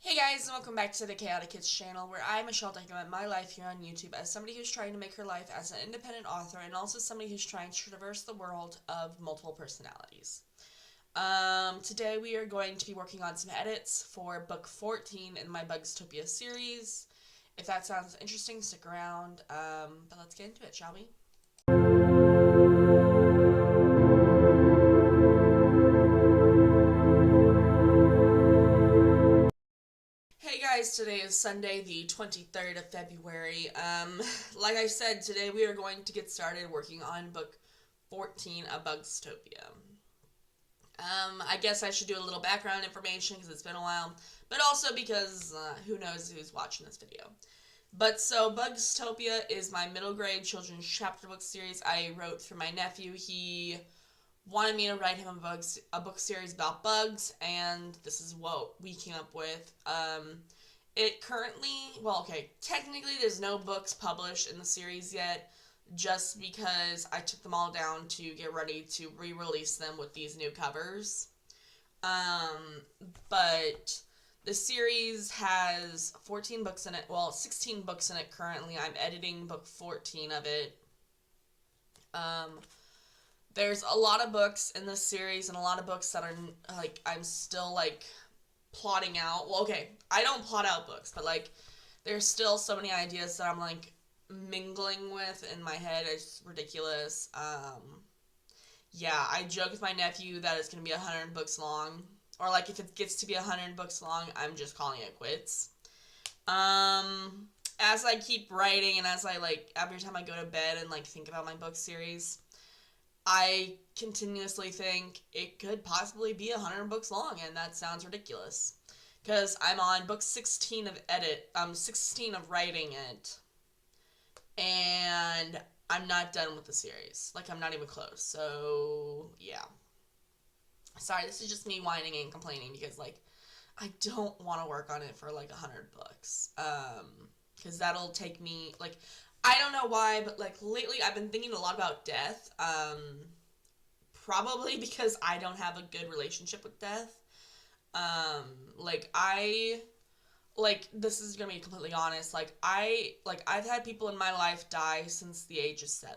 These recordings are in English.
Hey guys, and welcome back to the Chaotic Kids channel, where I, Michelle, document my life here on YouTube as somebody who's trying to make her life as an independent author and also somebody who's trying to traverse the world of multiple personalities. Today we are going to be working on some edits for book 14 in my Bugztopia series. If that sounds interesting, stick around, but let's get into it, shall we? Hey guys, today is Sunday, the 23rd of February. Like I said, today we are going to get started working on book 14 of Bugztopia. I guess I should do a little background information because it's been a while, but also because who knows who's watching this video. But so, Bugztopia is my middle grade children's chapter book series I wrote for my nephew. He wanted me to write him a book series about bugs, and this is what we came up with. It currently, technically there's no books published in the series yet, just because I took them all down to get ready to re-release them with these new covers. But the series has 14 books in it, 16 books in it currently. I'm editing book 14 of it. There's a lot of books in this series and a lot of books that are, I'm still, plotting out. Well, okay, I don't plot out books, but, there's still so many ideas that I'm, mingling with in my head. It's ridiculous. Yeah, I joke with my nephew that it's going to be 100 books long. Or, if it gets to be 100 books long, I'm just calling it quits. As I keep writing and as I, every time I go to bed and, think about my book series, I continuously think it could possibly be 100 books long, and that sounds ridiculous. Because I'm on book 16 of 16 of writing it, and I'm not done with the series. I'm not even close, so, yeah. Sorry, this is just me whining and complaining, because, I don't want to work on it for, 100 books. Because that'll take me, I don't know why, but, lately I've been thinking a lot about death. Probably because I don't have a good relationship with death. This is gonna be completely honest. I've had people in my life die since the age of 7.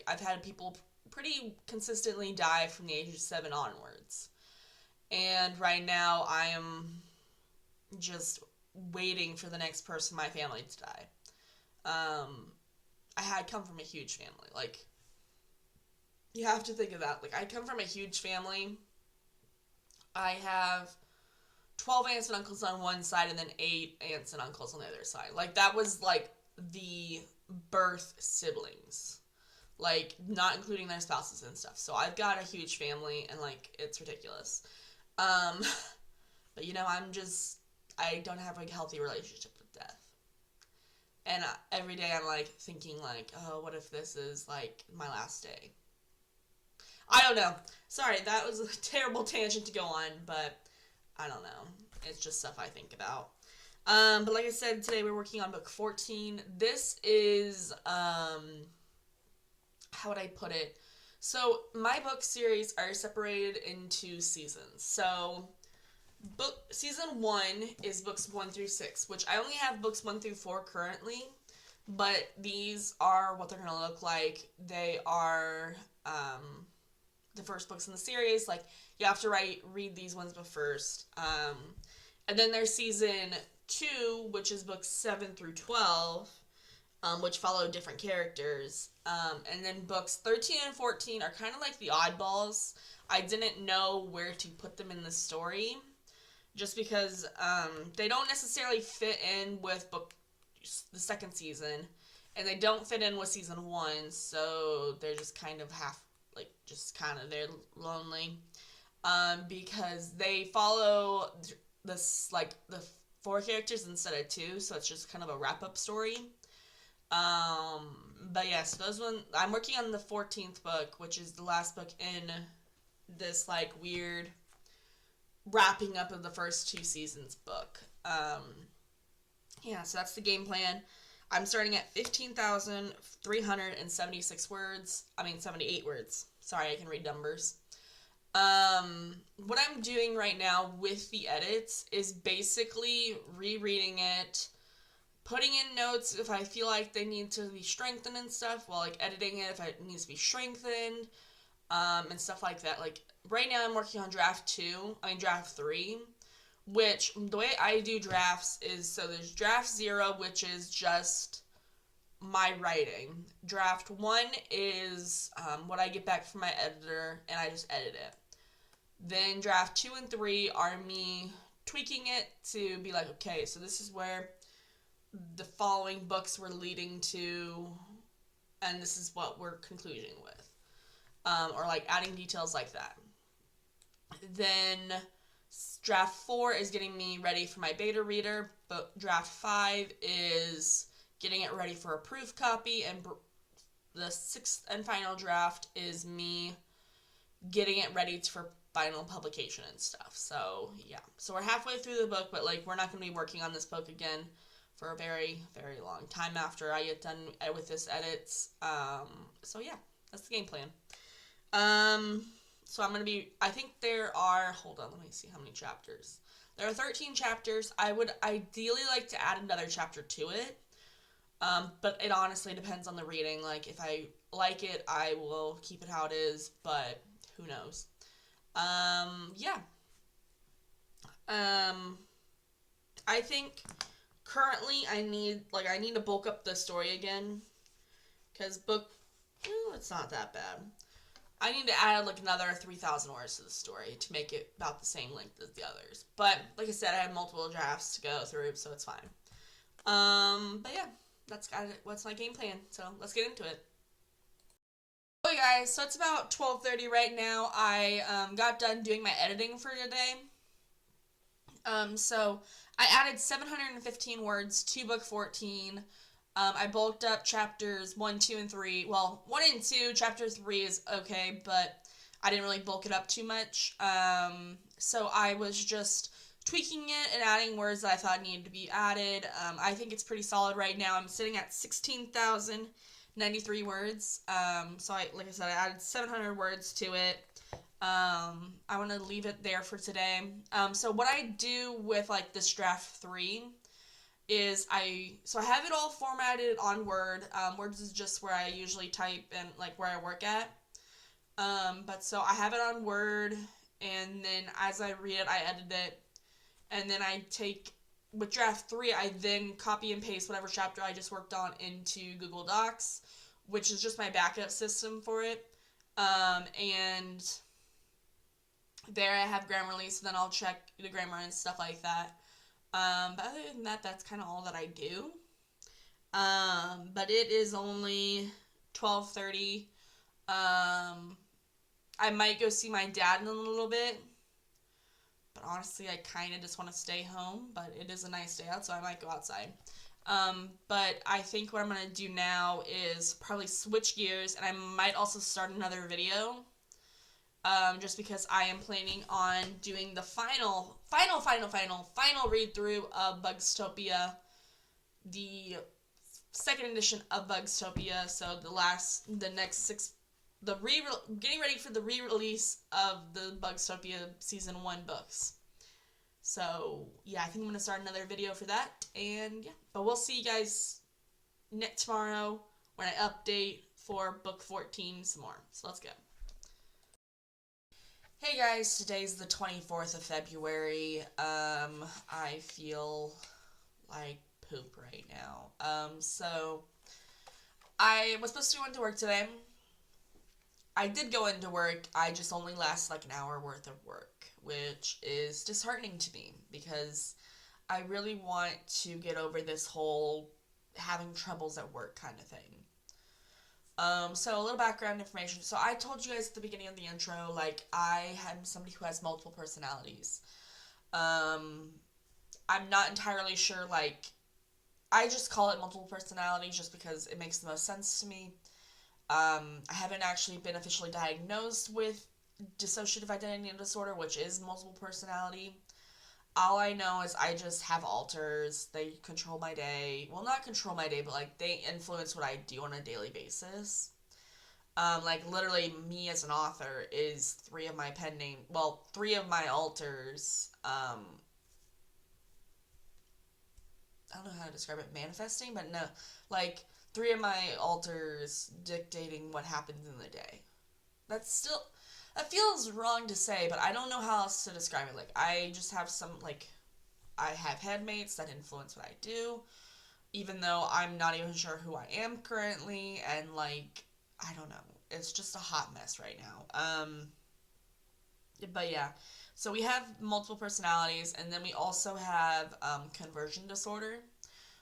I've had people pretty consistently die from the age of 7 onwards. And right now, I am just waiting for the next person in my family to die. I had come from a huge family. You have to think of that. I come from a huge family. I have 12 aunts and uncles on one side and then 8 aunts and uncles on the other side. That was, the birth siblings. Not including their spouses and stuff. So I've got a huge family, and, it's ridiculous. But, I don't have a healthy relationship with death. And every day I'm, thinking, oh, what if this is, my last day? I don't know. Sorry, that was a terrible tangent to go on, but I don't know. It's just stuff I think about. But like I said, today we're working on book 14. This is, how would I put it? So, my book series are separated into seasons. So, season 1 is books 1 through 6, which I only have books 1 through 4 currently, but these are what they're going to look like. They are, the first books in the series. You have to read these ones first. And then there's season 2, which is books 7 through 12, which follow different characters. And then books 13 and 14 are kind of like the oddballs. I didn't know where to put them in the story, just because they don't necessarily fit in with the second season, and they don't fit in with season 1, so they're just kind of they're lonely, because they follow this, the 4 characters instead of 2, so it's just kind of a wrap-up story. But yeah, so those I'm working on the 14th book, which is the last book in this, weird wrapping up of the first 2 seasons book. Yeah, so that's the game plan. I'm starting at 15,376 words. 78 words. Sorry, I can read numbers. What I'm doing right now with the edits is basically rereading it, putting in notes if I feel like they need to be strengthened and stuff, while like editing it if it needs to be strengthened, and stuff like that. Like right now I'm working on draft 3, which the way I do drafts is, so there's draft 0, which is just my writing. Draft 1 is what I get back from my editor and I just edit it. Then draft 2 and 3 are me tweaking it to be like, okay, so this is where the following books were leading to, and this is what we're concluding with, or like adding details like that. Then draft 4 is getting me ready for my beta reader, but draft 5 is getting it ready for a proof copy, and the 6th and final draft is me getting it ready for final publication and stuff. So yeah, so we're halfway through the book, but like we're not going to be working on this book again for a very, very long time after I get done with this edits. So yeah, that's the game plan. So I'm going to be, I think there are, hold on, let me see how many chapters. There are 13 chapters. I would ideally like to add another chapter to it. But it honestly depends on the reading. Like, if I like it, I will keep it how it is, but who knows. Yeah. I think currently I need to bulk up the story again, because it's not that bad. I need to add like another 3,000 words to the story to make it about the same length as the others. But like I said, I have multiple drafts to go through, so it's fine. But yeah, that's what's my game plan. So let's get into it. Okay, guys, so it's about 12:30 right now. I got done doing my editing for today. So I added 715 words to book 14. I bulked up chapters 1, 2, and 3. Well, 1 and 2, chapter 3 is okay, but I didn't really bulk it up too much. So I was just tweaking it and adding words that I thought needed to be added. I think it's pretty solid right now. I'm sitting at 16,093 words. So like I said, I added 700 words to it. I want to leave it there for today. So what I do with like this draft 3 is I have it all formatted on Word. Words is just where I usually type and like where I work at. But so I have it on Word, and then as I read it, I edit it, and then I take, with draft 3, I then copy and paste whatever chapter I just worked on into Google Docs, which is just my backup system for it. And there I have Grammarly, so then I'll check the grammar and stuff like that. But other than that, that's kind of all that I do. But it is only 12:30. I might go see my dad in a little bit. But honestly, I kind of just want to stay home. But it is a nice day out, so I might go outside. But I think what I'm going to do now is probably switch gears, and I might also start another video. Just because I am planning on doing the final read through of Bugztopia, the second edition of Bugztopia. So getting ready for the re-release of the Bugztopia season 1 books. So yeah, I think I'm gonna start another video for that, and yeah, but we'll see you guys tomorrow when I update for book 14 some more. So let's go. Hey guys, today's the 24th of February. I feel like poop right now. So I was supposed to go into work today. I did go into work. I just only lasted like an hour worth of work, which is disheartening to me because I really want to get over this whole having troubles at work kind of thing. So a little background information. So I told you guys at the beginning of the intro, like, I am somebody who has multiple personalities. I'm not entirely sure, like, I just call it multiple personalities just because it makes the most sense to me. I haven't actually been officially diagnosed with dissociative identity disorder, which is multiple personality. All I know is I just have alters. They control my day. Well, not control my day, but like they influence what I do on a daily basis. Like literally me as an author is three of my alters, I don't know how to describe it, manifesting, but no, like three of my alters dictating what happens in the day. That's still, that feels wrong to say, but I don't know how else to describe it. Like, I just have I have headmates that influence what I do, even though I'm not even sure who I am currently, and like, I don't know. It's just a hot mess right now. But yeah, so we have multiple personalities, and then we also have conversion disorder,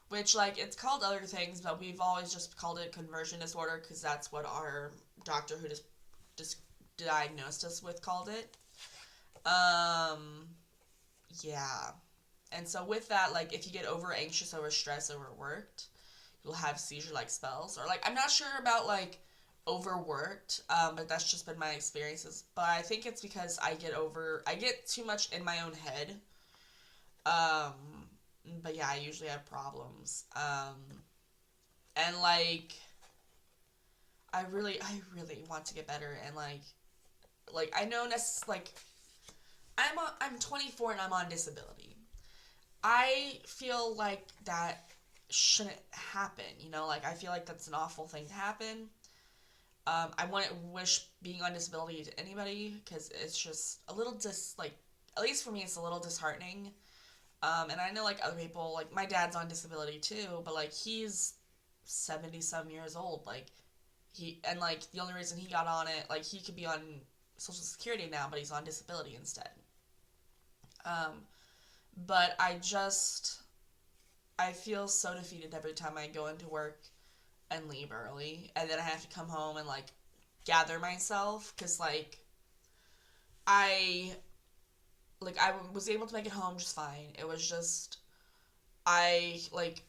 which like it's called other things, but we've always just called it conversion disorder because that's what our doctor who just diagnosed us with called it. Um, yeah, and so with that, like if you get over anxious, over stressed, overworked, you'll have seizure like spells, or like I'm not sure about like overworked, but that's just been my experiences. But I think it's because I get too much in my own head. Um, but yeah, I usually have problems. And like I really want to get better, and like I know like I'm 24 and I'm on disability. I feel like that shouldn't happen. Like I feel like that's an awful thing to happen. I wouldn't wish being on disability to anybody because it's just a little at least for me, it's a little disheartening. And I know like other people, like my dad's on disability too, but like he's 70 some years old. Like like the only reason he got on it, like he could be on Social Security now, but he's on disability instead. Um, but I feel so defeated every time I go into work and leave early, and then I have to come home and like gather myself because I I was able to make it home just fine. It was just I like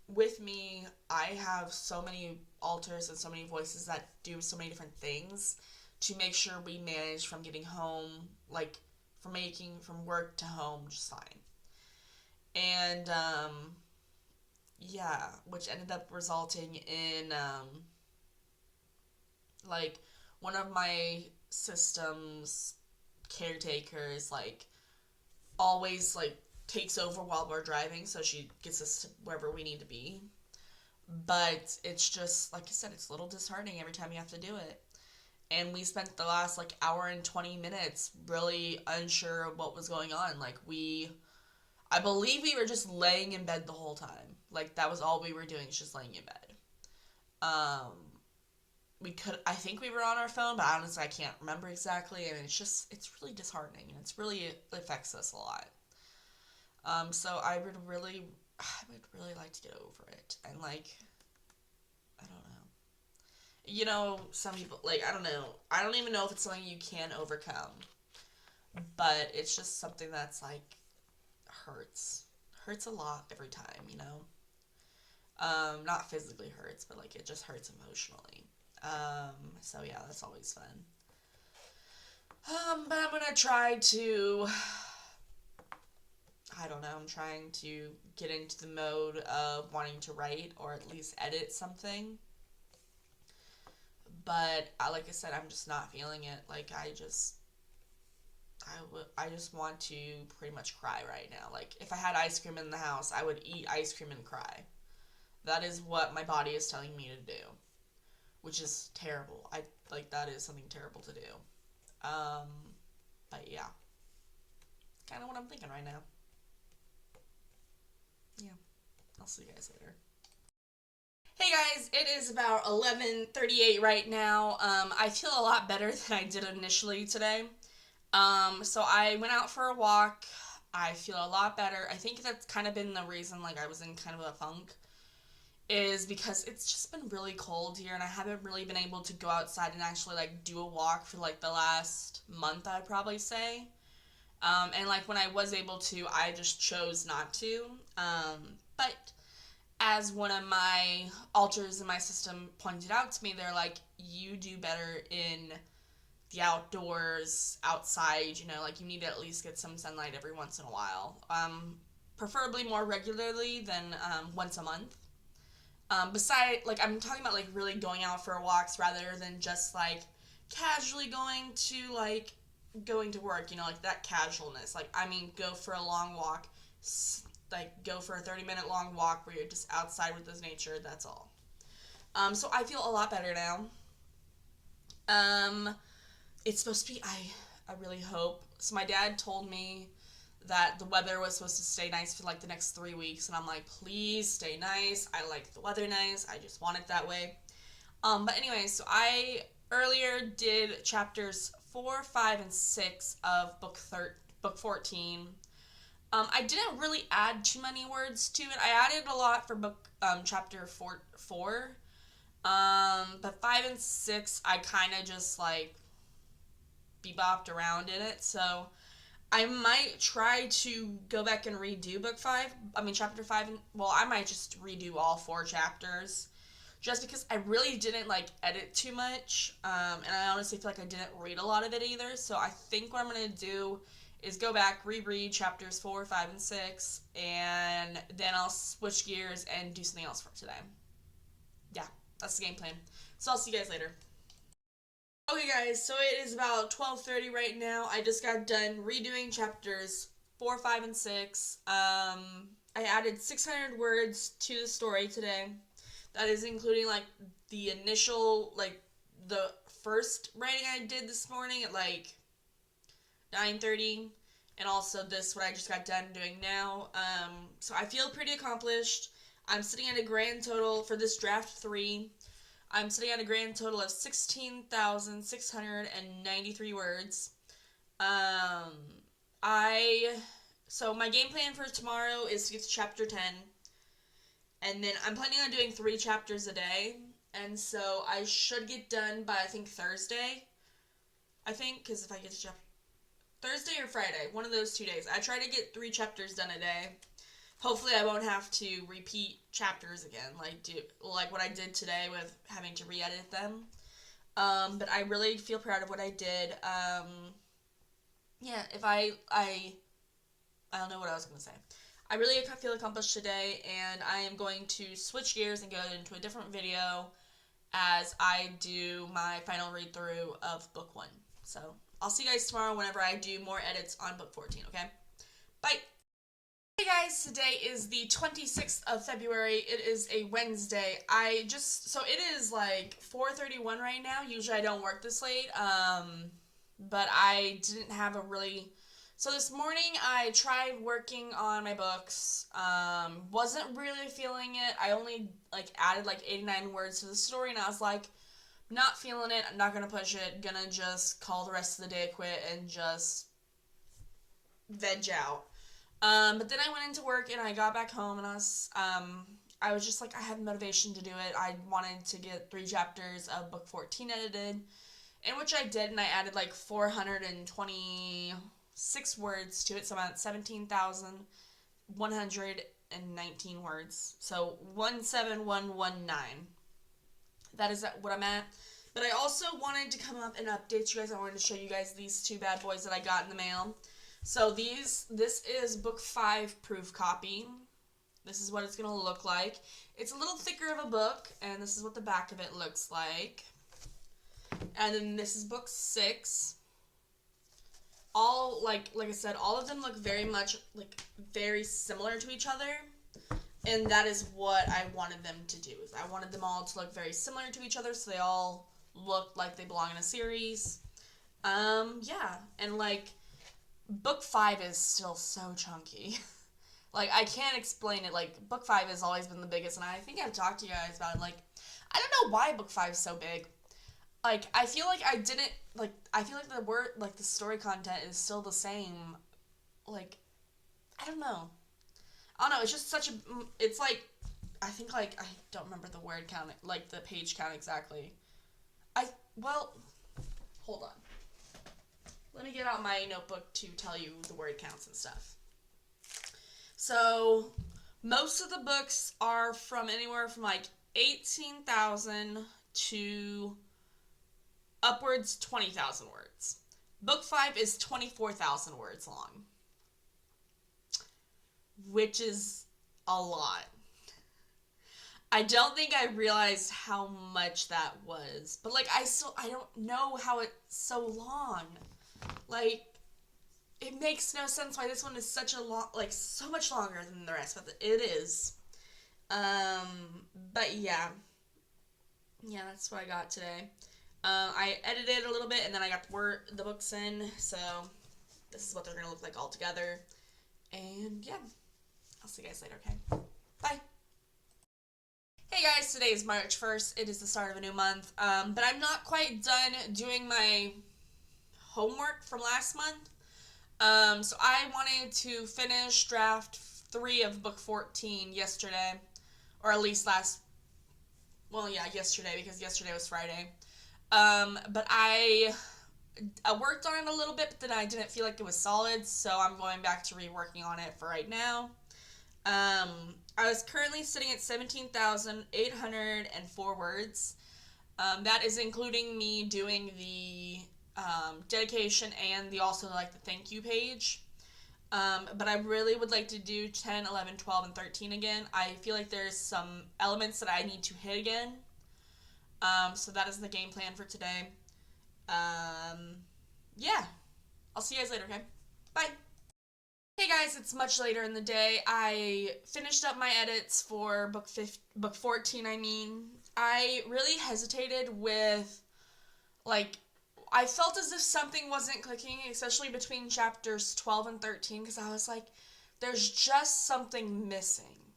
with me, I have so many alters and so many voices that do so many different things to make sure we manage from getting home, like from making from work to home just fine. And yeah, which ended up resulting in like one of my systems caretakers always takes over while we're driving, so she gets us to wherever we need to be. But it's just like I said, it's a little disheartening every time you have to do it. And we spent the last hour and 20 minutes really unsure of what was going on. I believe we were just laying in bed the whole time. Like that was all we were doing, is just laying in bed. Um, I think we were on our phone, but honestly I can't remember exactly, and it's really disheartening, and it affects us a lot. So I would really like to get over it, and I don't know. Some people I don't know. I don't even know if it's something you can overcome, but it's just something that's hurts a lot every time. Not physically hurts, but it just hurts emotionally. So yeah, that's always fun. But I'm gonna try to. I don't know. I'm trying to get into the mode of wanting to write or at least edit something. But like I said, I'm just not feeling it. I just want to pretty much cry right now. Like if I had ice cream in the house, I would eat ice cream and cry. That is what my body is telling me to do, which is terrible. That is something terrible to do. Um, but yeah, kind of what I'm thinking right now. Yeah, I'll see you guys later. Hey guys, it is about 11:38 right now. I feel a lot better than I did initially today. So I went out for a walk. I feel a lot better. I think that's kind of been the reason I was in kind of a funk, is because it's just been really cold here, and I haven't really been able to go outside and actually do a walk for the last month, I'd probably say. And when I was able to, I just chose not to. But as one of my alters in my system pointed out to me, they're like, you do better in the outdoors, outside, you need to at least get some sunlight every once in a while. Preferably more regularly than once a month. Like, I'm talking about, like, really going out for walks rather than just, like, casually going to, like, going to work, you know, like, that casualness. Like, I mean, go for a long walk. Like, go for a 30-minute long walk where you're just outside with this nature. That's all. So I feel a lot better now. It's supposed to be, I really hope. So my dad told me that the weather was supposed to stay nice for like the next 3 weeks, and I'm like, please stay nice. I like the weather nice. I just want it that way. But anyway, so I earlier did chapters 4, 5, and 6 of book 14. I didn't really add too many words to it. I added a lot for book chapter 4. But 5 and 6, I kind of just like bebopped around in it. So I might try to go back and redo chapter 5. I might just redo all 4 chapters. Just because I really didn't, like, edit too much. And I honestly feel like I didn't read a lot of it either. So I think what I'm going to do is go back, reread chapters 4, 5, and 6. And then I'll switch gears and do something else for today. Yeah, that's the game plan. So I'll see you guys later. Okay, guys, so it is about 12:30 right now. I just got done redoing chapters 4, 5, and 6. I added 600 words to the story today. That is including, like, the initial, like, the first writing I did this morning at, like, 9:30. And also this, what I just got done doing now. So I feel pretty accomplished. I'm sitting at a grand total for this draft 3. I'm sitting at a grand total of 16,693 words. So my game plan for tomorrow is to get to chapter 10. And then I'm planning on doing 3 chapters a day. And so I should get done by, I think, Thursday. Because if I get to Thursday or Friday, one of those 2 days. I try to get 3 chapters done a day. Hopefully I won't have to repeat chapters again, like what I did today with having to re-edit them. But I really feel proud of what I did. Yeah, I don't know what I was going to say. I really feel accomplished today, and I am going to switch gears and go into a different video as I do my final read-through of book 1. So I'll see you guys tomorrow whenever I do more edits on book 14, okay? Bye! Hey guys, today is the 26th of February. It is a Wednesday. So it is like 4:31 right now. Usually I don't work this late, but I didn't have so this morning I tried working on my books, wasn't really feeling it. I only, like, added, like, 89 words to the story, and I was like, not feeling it, I'm not gonna push it, gonna just call the rest of the day quit and just veg out. But then I went into work and I got back home and I was just like, I had motivation to do it. I wanted to get 3 chapters of book 14 edited, in which I did, and I added like 426 words to it, so I'm at 17,119 words. So 17119. That is what I'm at. But I also wanted to come up and update you guys. I wanted to show you guys these 2 bad boys that I got in the mail. So this is book 5 proof copy. This is what it's going to look like. It's a little thicker of a book, and this is what the back of it looks like. And then this is book 6. All, like I said, all of them look very much, like, very similar to each other. And that is what I wanted them to do. I wanted them all to look very similar to each other, so they all look like they belong in a series. Yeah. And, like, book 5 is still so chunky. Like, I can't explain it. Like, book 5 has always been the biggest, and I think I've talked to you guys about it. Like, I don't know why book 5 is so big. Like, I feel like I feel like the story content is still the same. Like, I don't know. It's just it's like, I think, like, I don't remember the word count, like, the page count exactly. Hold on. Let me get out my notebook to tell you the word counts and stuff. So, most of the books are from anywhere from, like, 18,000 to upwards 20,000 words. Book 5 is 24,000 words long, which is a lot. I don't think I realized how much that was. But, like, I don't know how it's so long. Like, it makes no sense why this one is such a long, like, so much longer than the rest, but it is. But yeah. Yeah, that's what I got today. I edited a little bit, and then I got the books in, so this is what they're going to look like all together. And yeah, I'll see you guys later, okay? Bye. Hey guys, today is March 1st. It is the start of a new month, but I'm not quite done doing my homework from last month. So I wanted to finish draft 3 of book 14 yesterday, or at least yesterday, because yesterday was Friday. But I worked on it a little bit, but then I didn't feel like it was solid, so I'm going back to reworking on it for right now. I was currently sitting at 17,804 words. That is including me doing the dedication and the thank you page. But I really would like to do 10, 11, 12, and 13 again. I feel like there's some elements that I need to hit again. So that is the game plan for today. Yeah. I'll see you guys later, okay? Bye. Hey guys, it's much later in the day. I finished up my edits for book 14, I really hesitated with, like, I felt as if something wasn't clicking, especially between chapters 12 and 13, because I was like, there's just something missing.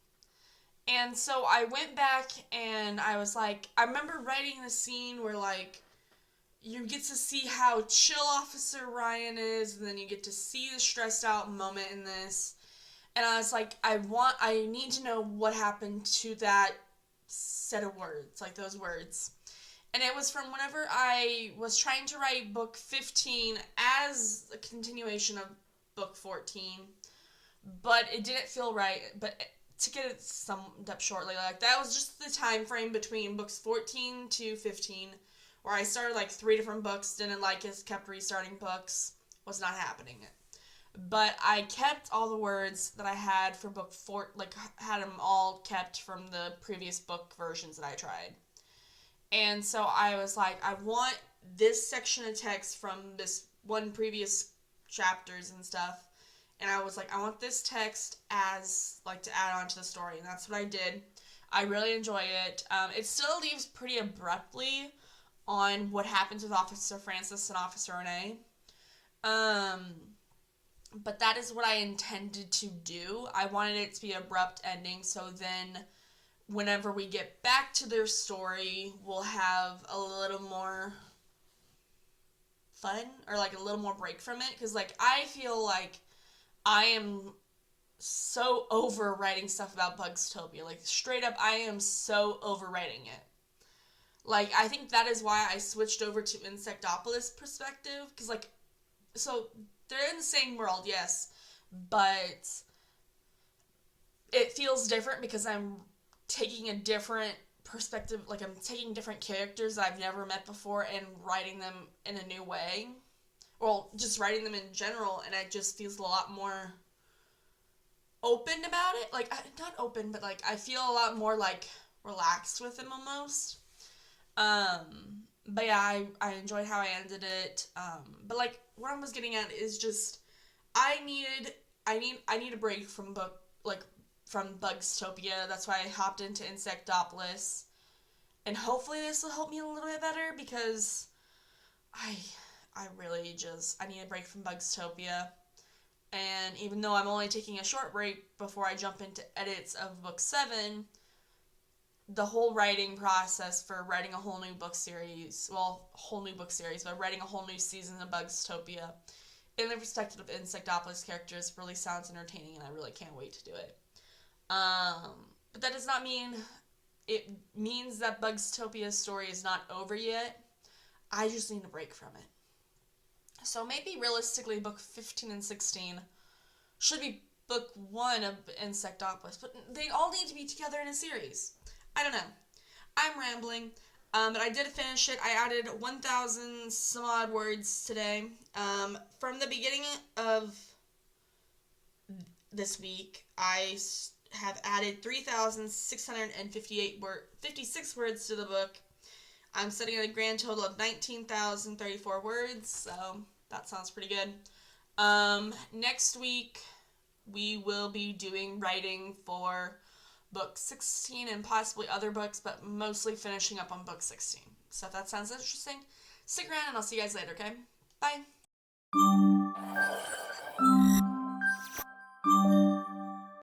And so I went back and I was like, I remember writing the scene where, like, you get to see how chill Officer Ryan is, and then you get to see the stressed out moment in this. And I was like, I need to know what happened to that set of words, like those words. And it was from whenever I was trying to write book 15 as a continuation of book 14, but it didn't feel right. But to get it summed up shortly, like, that was just the time frame between books 14 to 15, where I started like 3 different books, didn't like it, kept restarting books, was not happening. But I kept all the words that I had for book 4, like, had them all kept from the previous book versions that I tried. And so I was like, I want this section of text from this one previous chapters and stuff. And I was like, I want this text as, like, to add on to the story. And that's what I did. I really enjoy it. It still leaves pretty abruptly on what happens with Officer Francis and Officer Renee. But that is what I intended to do. I wanted it to be an abrupt ending, so then whenever we get back to their story, we'll have a little more fun, or, like, a little more break from it. Because, like, I feel like I am so over writing stuff about Bugztopia. Like, straight up, I am so over writing it. Like, I think that is why I switched over to Insectopolis perspective, because, like, so they're in the same world, yes, but it feels different because I'm taking a different perspective, like, I'm taking different characters that I've never met before and writing them in a new way. Well, just writing them in general, and it just feels a lot more open about it. Like, not open, but, like, I feel a lot more, like, relaxed with them almost. But yeah, I enjoyed how I ended it. But, like, what I was getting at is just, I need a break from from Bugztopia. That's why I hopped into Insectopolis. And hopefully this will help me a little bit better, because I really just, I need a break from Bugztopia. And even though I'm only taking a short break before I jump into edits of book 7, the whole writing process for writing a whole new book series, but writing a whole new season of Bugztopia in the perspective of Insectopolis characters really sounds entertaining, and I really can't wait to do it. But that does not mean, it means that Bugztopia's story is not over yet. I just need a break from it. So maybe realistically book 15 and 16 should be book 1 of Insectopolis, but they all need to be together in a series. I don't know. I'm rambling, but I did finish it. I added 1,000 some odd words today. From the beginning of this week, I have added 3,656 words to the book. I'm sitting at a grand total of 19,034 words, so that sounds pretty good. Next week, we will be doing writing for book 16 and possibly other books, but mostly finishing up on book 16. So if that sounds interesting, stick around and I'll see you guys later, okay? Bye!